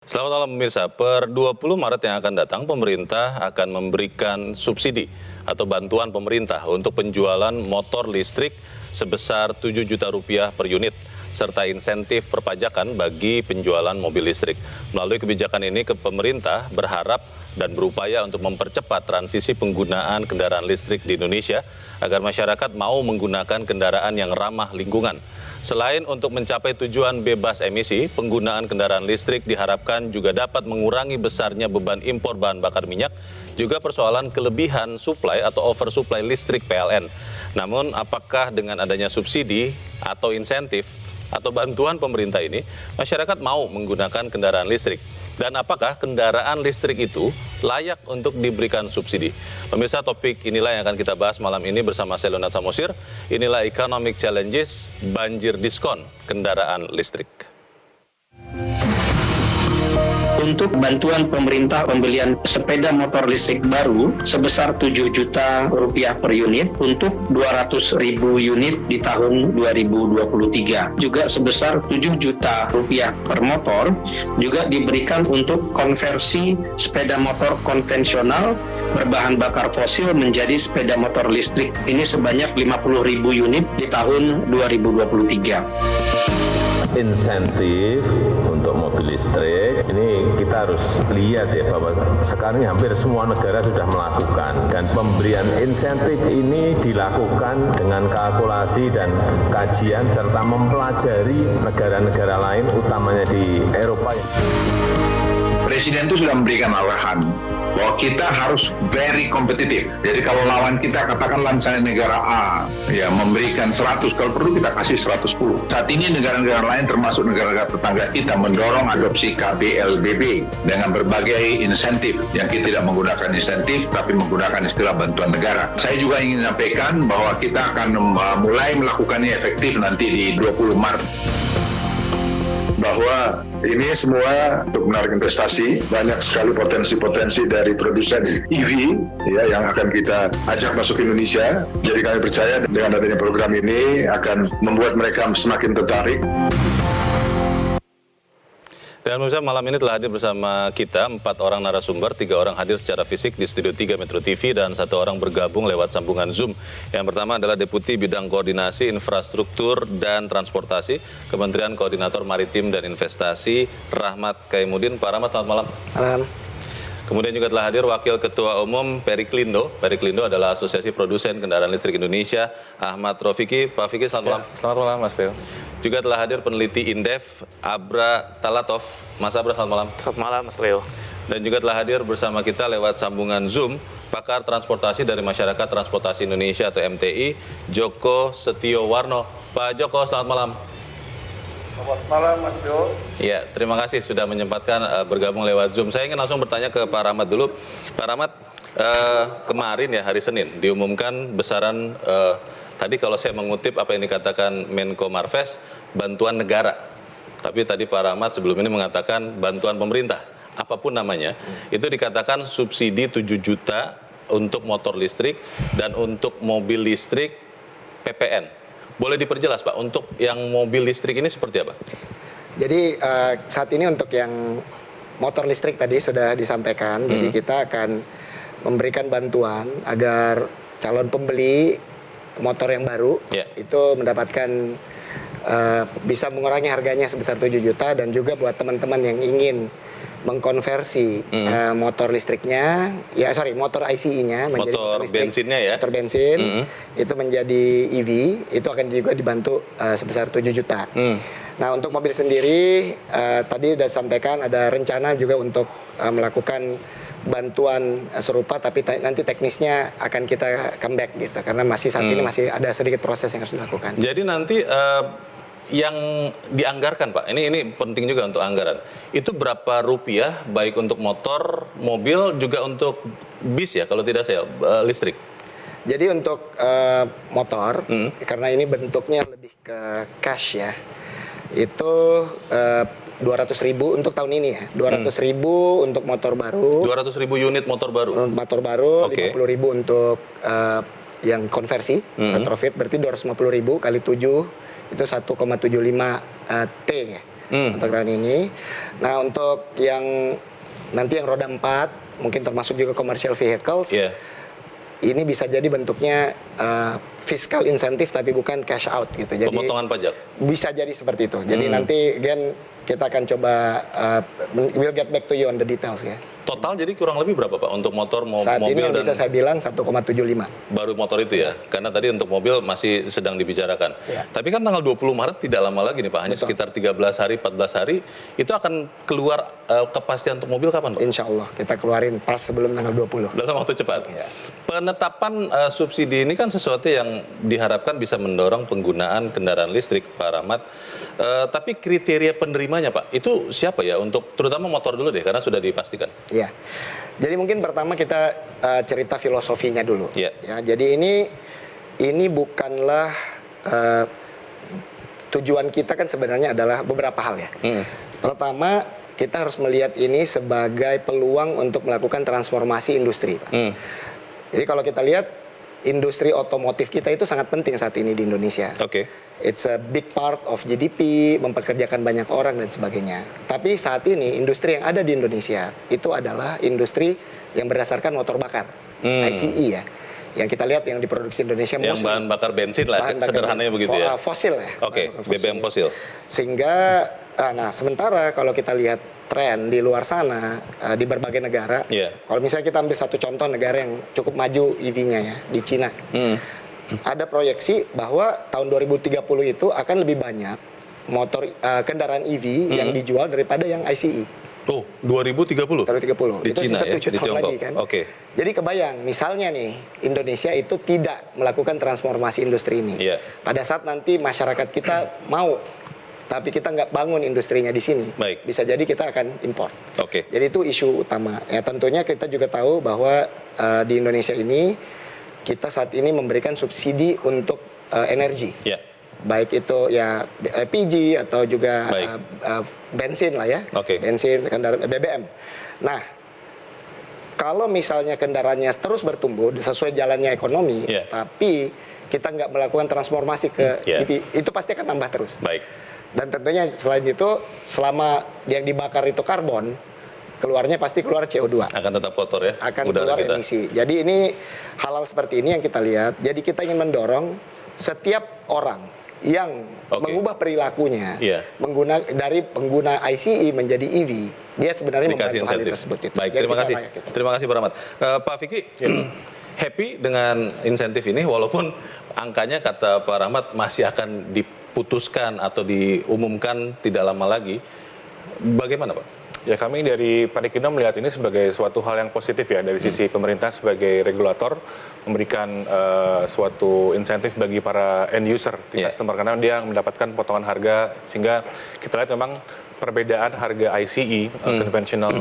Selamat malam pemirsa, per 20 Maret yang akan datang pemerintah akan memberikan subsidi atau bantuan pemerintah untuk penjualan motor listrik sebesar 7 juta rupiah per unit serta insentif perpajakan bagi penjualan mobil listrik. Melalui kebijakan ini pemerintah berharap dan berupaya untuk mempercepat transisi penggunaan kendaraan listrik di Indonesia agar masyarakat mau menggunakan kendaraan yang ramah lingkungan. Selain untuk mencapai tujuan bebas emisi, penggunaan kendaraan listrik diharapkan juga dapat mengurangi besarnya beban impor bahan bakar minyak, juga persoalan kelebihan suplai atau oversupply listrik PLN. Namun, apakah dengan adanya subsidi atau insentif atau bantuan pemerintah ini, masyarakat mau menggunakan kendaraan listrik? Dan apakah kendaraan listrik itu layak untuk diberikan subsidi? Pemirsa, topik inilah yang akan kita bahas malam ini bersama saya Leonard Samosir. Inilah Economic Challenges Banjir Diskon Kendaraan Listrik. Untuk bantuan pemerintah pembelian sepeda motor listrik baru sebesar 7 juta rupiah per unit untuk 200.000 unit di tahun 2023. Juga sebesar 7 juta rupiah per motor juga diberikan untuk konversi sepeda motor konvensional berbahan bakar fosil menjadi sepeda motor listrik. Ini sebanyak 50.000 unit di tahun 2023. Insentif untuk mobil listrik ini kita harus lihat ya bahwa sekarang hampir semua negara sudah melakukan, dan pemberian insentif ini dilakukan dengan kalkulasi dan kajian serta mempelajari negara-negara lain utamanya di Eropa. Presiden itu sudah memberikan arahan bahwa kita harus very kompetitif. Jadi kalau lawan kita katakanlah misalnya negara A ya memberikan 100, kalau perlu kita kasih 110. Saat ini negara-negara lain termasuk negara-negara tetangga kita mendorong adopsi KBLBB dengan berbagai insentif yang kita tidak menggunakan insentif tapi menggunakan istilah bantuan negara. Saya juga ingin menyampaikan bahwa kita akan mulai melakukannya efektif nanti di 20 Maret. Bahwa ini semua untuk menarik investasi, banyak sekali potensi-potensi dari produsen EV ya, yang akan kita ajak masuk ke Indonesia. Jadi kami percaya dengan adanya program ini akan membuat mereka semakin tertarik. Dan pemirsa, malam ini telah hadir bersama kita 4 orang narasumber, 3 orang hadir secara fisik di Studio 3 Metro TV dan 1 orang bergabung lewat sambungan Zoom. Yang pertama adalah Deputi Bidang Koordinasi Infrastruktur dan Transportasi, Kementerian Koordinator Maritim dan Investasi, Rahmat Kaimudin. Pak Rahmat, selamat malam. Malam. Kemudian juga telah hadir Wakil Ketua Umum Periklindo. Periklindo adalah Asosiasi Produsen Kendaraan Listrik Indonesia, Ahmad Rofiki. Pak Fikri, selamat malam. Selamat malam, Mas Leo. Juga telah hadir peneliti Indef, Abra Talatov. Mas Abra, selamat malam. Selamat malam, Mas Leo. Dan juga telah hadir bersama kita lewat sambungan Zoom, pakar transportasi dari Masyarakat Transportasi Indonesia atau MTI, Joko Setiowarno. Pak Joko, selamat malam. Selamat malam, Mas Jo. Ya, terima kasih sudah menyempatkan bergabung lewat Zoom. Saya ingin langsung bertanya ke Pak Rahmat dulu. Pak Rahmat, kemarin ya hari Senin diumumkan besaran, tadi kalau saya mengutip apa yang dikatakan Menko Marves, bantuan negara. Tapi tadi Pak Rahmat sebelum ini mengatakan bantuan pemerintah, apapun namanya, itu dikatakan subsidi 7 juta untuk motor listrik dan untuk mobil listrik PPN. Boleh diperjelas Pak, untuk yang mobil listrik ini seperti apa? Jadi saat ini untuk yang motor listrik tadi sudah disampaikan, jadi kita akan memberikan bantuan agar calon pembeli motor yang baru itu mendapatkan bisa mengurangi harganya sebesar 7 juta, dan juga buat teman-teman yang ingin mengkonversi motor listriknya, motor ICE-nya menjadi motor listrik, bensinnya ya, motor bensin itu menjadi EV, itu akan juga dibantu sebesar 7 juta. Nah, untuk mobil sendiri tadi sudah sampaikan ada rencana juga untuk melakukan bantuan serupa, tapi nanti teknisnya akan kita comeback gitu, karena masih saat ini masih ada sedikit proses yang harus dilakukan. Jadi nanti yang dianggarkan Pak, ini penting juga untuk anggaran, itu berapa rupiah baik untuk motor, mobil, juga untuk bis ya kalau tidak saya, listrik? Jadi untuk motor, karena ini bentuknya lebih ke cash ya, itu 200.000 untuk tahun ini ya, 200.000 untuk motor baru. 200.000 unit motor baru? Motor baru, Okay. 50.000 untuk yang konversi, retrofit, berarti 250.000 kali 7, itu 1,75 T ya. untuk tahun ini. Nah, untuk yang nanti yang roda 4, mungkin termasuk juga commercial vehicles, ini bisa jadi bentuknya fiscal insentif tapi bukan cash out gitu. Jadi pemotongan pajak. Bisa jadi seperti itu. Jadi nanti again kita akan coba we'll get back to you on the details ya. Total jadi kurang lebih berapa Pak untuk motor, Saat mobil ini yang dan bisa saya bilang 1,75. baru motor itu ya? Karena tadi untuk mobil masih sedang dibicarakan. Ya. Tapi kan tanggal 20 Maret tidak lama lagi nih Pak, hanya Betul. sekitar 13 hari, 14 hari, itu akan keluar kepastian untuk mobil kapan Pak? Insya Allah kita keluarin pas sebelum tanggal 20. Dalam waktu cepat. Ya. Penetapan subsidi ini kan sesuatu yang diharapkan bisa mendorong penggunaan kendaraan listrik, Pak Rahmat. Tapi kriteria penerimanya Pak, itu siapa ya untuk terutama motor dulu deh, karena sudah dipastikan. Iya. Jadi mungkin pertama kita cerita filosofinya dulu. Iya. Ya, jadi ini bukanlah tujuan kita kan sebenarnya adalah beberapa hal ya. Pertama, kita harus melihat ini sebagai peluang untuk melakukan transformasi industri, Pak. Jadi kalau kita lihat industri otomotif kita itu sangat penting saat ini di Indonesia. Oke. It's a big part of GDP, mempekerjakan banyak orang dan sebagainya. Tapi saat ini industri yang ada di Indonesia itu adalah industri yang berdasarkan motor bakar, ICE ya. Yang kita lihat yang diproduksi Indonesia Yang bahan bakar bensin lah, sederhananya begitu ya. Fosil ya. Oke, Bahan bakar BBM fosil. Sehingga, nah sementara kalau kita lihat tren di luar sana, di berbagai negara, kalau misalnya kita ambil satu contoh negara yang cukup maju EV-nya ya, di Cina. Ada proyeksi bahwa tahun 2030 itu akan lebih banyak motor kendaraan EV yang dijual daripada yang ICE. Oh, 2030? 2030. Di Itu Cina sisa ya, 7 di tahun Tiongkok. lagi kan. Oke. Jadi kebayang, misalnya nih, Indonesia itu tidak melakukan transformasi industri ini. Iya. Pada saat nanti masyarakat kita mau, tapi kita nggak bangun industrinya di sini, Baik. bisa jadi kita akan import. Oke. Jadi itu isu utama. Ya tentunya kita juga tahu bahwa di Indonesia ini kita saat ini memberikan subsidi untuk energi. Ya. Baik itu ya LPG atau juga bensin lah ya. Oke. Bensin, kendaraan BBM. Nah, kalau misalnya kendaraannya terus bertumbuh sesuai jalannya ekonomi, tapi kita nggak melakukan transformasi ke EV, itu pasti akan nambah terus. Baik. Dan tentunya selain itu, selama yang dibakar itu karbon, keluarnya pasti keluar CO2. Akan tetap kotor ya? Akan udara keluar kita. emisi. Jadi ini hal-hal seperti ini yang kita lihat. Jadi kita ingin mendorong setiap orang yang mengubah perilakunya, dari pengguna ICE menjadi EV, dia sebenarnya membantu hal tersebut. Baik, terima kasih. Terima kasih Pak Rahmat. Pak Vicky, happy dengan insentif ini walaupun angkanya kata Pak Rahmat masih akan diputuskan atau diumumkan tidak lama lagi. Bagaimana Pak? Ya, kami dari Parikindo melihat ini sebagai suatu hal yang positif ya dari sisi pemerintah sebagai regulator memberikan suatu insentif bagi para end user di customer karena dia mendapatkan potongan harga sehingga kita lihat memang perbedaan harga ICE konvensional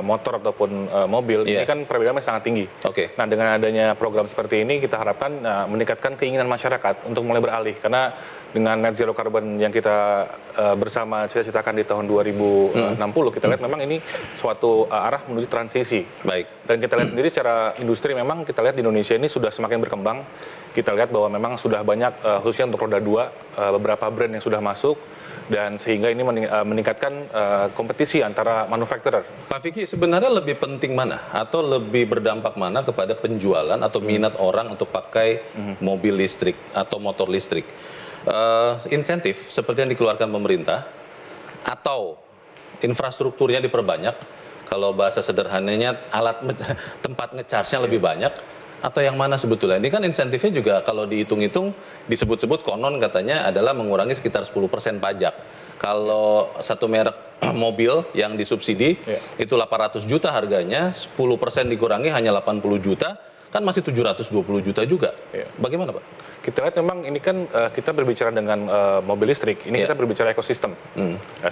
motor ataupun mobil ini kan perbedaannya sangat tinggi. Nah, dengan adanya program seperti ini kita harapkan meningkatkan keinginan masyarakat untuk mulai beralih karena dengan net zero carbon yang kita bersama cita-citakan di tahun 2060 kita lihat memang ini suatu arah menuju transisi. Baik. Dan kita lihat sendiri secara industri memang kita lihat di Indonesia ini sudah semakin berkembang. Kita lihat bahwa memang sudah banyak khususnya untuk roda 2 beberapa brand yang sudah masuk dan sehingga ini meningkatkan kompetisi antara manufacturer. Pak Vicky, sebenarnya lebih penting mana atau lebih berdampak mana kepada penjualan atau minat orang untuk pakai mobil listrik atau motor listrik? Insentif seperti yang dikeluarkan pemerintah atau infrastrukturnya diperbanyak, kalau bahasa sederhananya tempat nge-charge-nya lebih banyak, atau yang mana sebetulnya? Ini kan insentifnya juga kalau dihitung-hitung disebut-sebut konon katanya adalah mengurangi sekitar 10% pajak. Kalau satu merek mobil yang disubsidi itu 800 juta harganya, 10% dikurangi hanya 80 juta, kan masih 720 juta juga. Bagaimana Pak? Kita lihat memang ini kan kita berbicara dengan mobil listrik, ini kita berbicara ekosistem.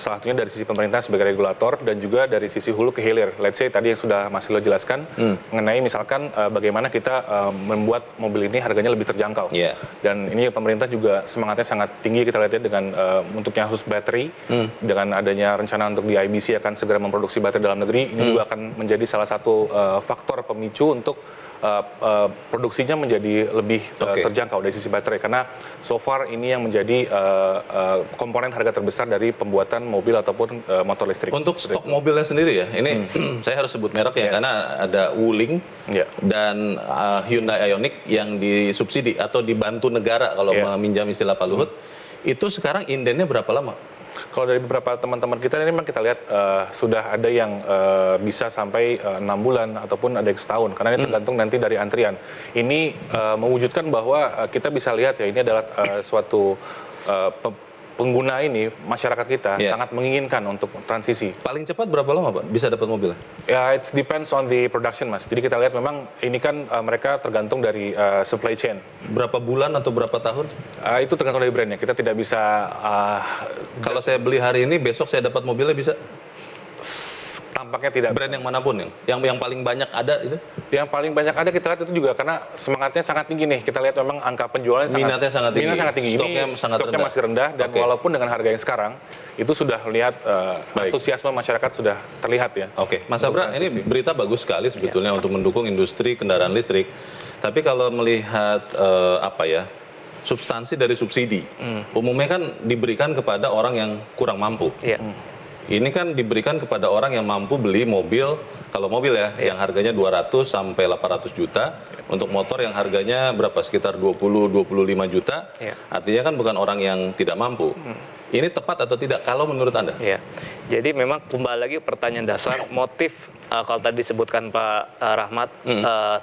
Salah satunya dari sisi pemerintah sebagai regulator dan juga dari sisi hulu ke hilir. Let's say tadi yang sudah Mas Lilo jelaskan mengenai misalkan bagaimana kita membuat mobil ini harganya lebih terjangkau. Dan ini pemerintah juga semangatnya sangat tinggi kita lihat ya dengan untuk yang khusus baterai, dengan adanya rencana untuk di IBC akan segera memproduksi baterai dalam negeri, ini juga akan menjadi salah satu faktor pemicu untuk produksinya menjadi lebih terjangkau dari sisi baterai, karena so far ini yang menjadi komponen harga terbesar dari pembuatan mobil ataupun motor listrik. Untuk stok mobilnya sendiri ya, ini saya harus sebut merek ya, karena ada Wuling dan Hyundai Ioniq yang disubsidi atau dibantu negara kalau meminjam istilah Pak Luhut. Itu sekarang indennya berapa lama? Kalau dari beberapa teman-teman kita ini memang kita lihat sudah ada yang bisa sampai 6 bulan ataupun ada yang setahun, karena ini tergantung nanti dari antrian. Ini mewujudkan bahwa kita bisa lihat ya, ini adalah suatu pengguna ini, masyarakat kita sangat menginginkan untuk transisi. Paling cepat berapa lama Pak bisa dapat mobilnya? Ya, it depends on the production, Mas. Jadi kita lihat memang ini kan mereka tergantung dari supply chain. Berapa bulan atau berapa tahun? Itu tergantung dari brandnya. Kita tidak bisa... Kalau saya beli hari ini, besok saya dapat mobilnya bisa? Tampaknya tidak. Brand yang manapun yang paling banyak ada itu? Yang paling banyak ada kita lihat itu juga karena semangatnya sangat tinggi nih. Kita lihat memang angka penjualannya minatnya sangat tinggi. Minatnya sangat tinggi. Stoknya masih rendah dan walaupun dengan harga yang sekarang itu sudah lihat antusiasme masyarakat sudah terlihat ya. Oke, Mas Abra, ini berita bagus sekali sebetulnya untuk mendukung industri kendaraan listrik. Tapi kalau melihat substansi dari subsidi, umumnya kan diberikan kepada orang yang kurang mampu. Ini kan diberikan kepada orang yang mampu beli mobil, kalau mobil ya, yang harganya 200 sampai 800 juta, untuk motor yang harganya berapa, sekitar 20-25 juta, artinya kan bukan orang yang tidak mampu. Ini tepat atau tidak kalau menurut Anda? Jadi memang kembali lagi pertanyaan dasar, motif kalau tadi disebutkan Pak Rahmat,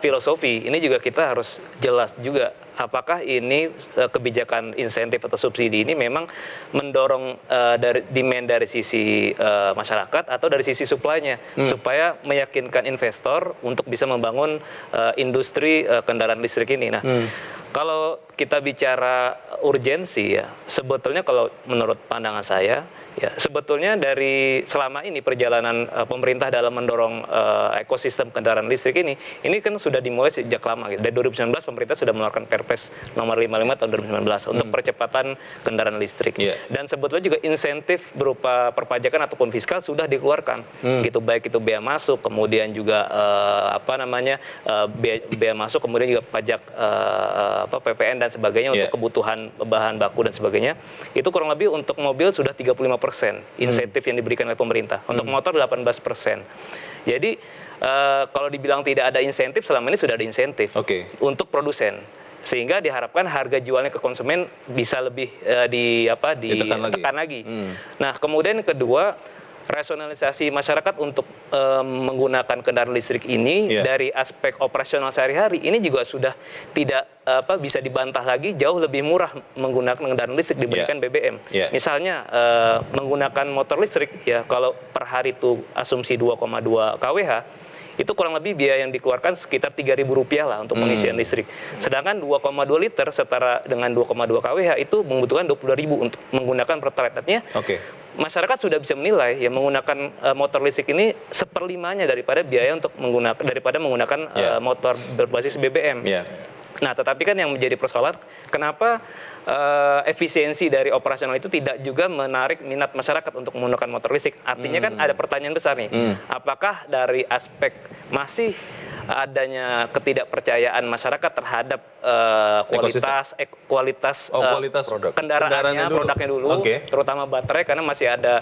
filosofi, ini juga kita harus jelas juga. Apakah ini kebijakan insentif atau subsidi ini memang mendorong dari demand dari sisi masyarakat atau dari sisi supply-nya supaya meyakinkan investor untuk bisa membangun industri kendaraan listrik ini. Nah, kalau kita bicara urgensi ya, sebetulnya kalau menurut pandangan saya ya, sebetulnya dari selama ini perjalanan pemerintah dalam mendorong ekosistem kendaraan listrik ini kan sudah dimulai sejak lama gitu. Dari 2019 pemerintah sudah mengeluarkan Perpres nomor 55 tahun 2019 untuk percepatan kendaraan listrik. Dan sebetulnya juga insentif berupa perpajakan ataupun fiskal sudah dikeluarkan. Gitu, baik itu bea masuk, kemudian juga bea masuk, kemudian juga pajak PPN dan sebagainya untuk kebutuhan bahan baku dan sebagainya. Itu kurang lebih untuk mobil sudah 35% insentif yang diberikan oleh pemerintah. Untuk motor 18%. Jadi kalau dibilang tidak ada insentif, selama ini sudah ada insentif untuk produsen. Sehingga diharapkan harga jualnya ke konsumen bisa lebih ditekan lagi. Nah, kemudian kedua, rasionalisasi masyarakat untuk menggunakan kendaraan listrik ini dari aspek operasional sehari-hari ini juga sudah tidak bisa dibantah lagi, jauh lebih murah menggunakan kendaraan listrik dibandingkan BBM. Misalnya menggunakan motor listrik ya, kalau per hari itu asumsi 2,2 kWh itu kurang lebih biaya yang dikeluarkan sekitar Rp3.000 lah untuk pengisian listrik. Sedangkan 2,2 liter setara dengan 2,2 kWh itu membutuhkan Rp22.000 untuk menggunakan Pertalite. Artinya masyarakat sudah bisa menilai ya, menggunakan motor listrik ini seperlimanya daripada biaya untuk menggunakan motor berbasis BBM. Nah, tetapi kan yang menjadi persoalan, kenapa efisiensi dari operasional itu tidak juga menarik minat masyarakat untuk menggunakan motor listrik? Artinya kan ada pertanyaan besar nih, apakah dari aspek masih adanya ketidakpercayaan masyarakat terhadap kualitas kendaraannya, produknya dulu, terutama baterai, karena masih ada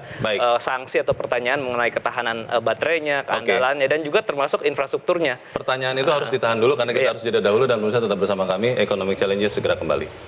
sanksi atau pertanyaan mengenai ketahanan baterainya, keandalannya, dan juga termasuk infrastrukturnya. Pertanyaan itu harus ditahan dulu karena kita harus jeda dahulu, dan pemirsa tetap bersama kami. Economic Challenges segera kembali.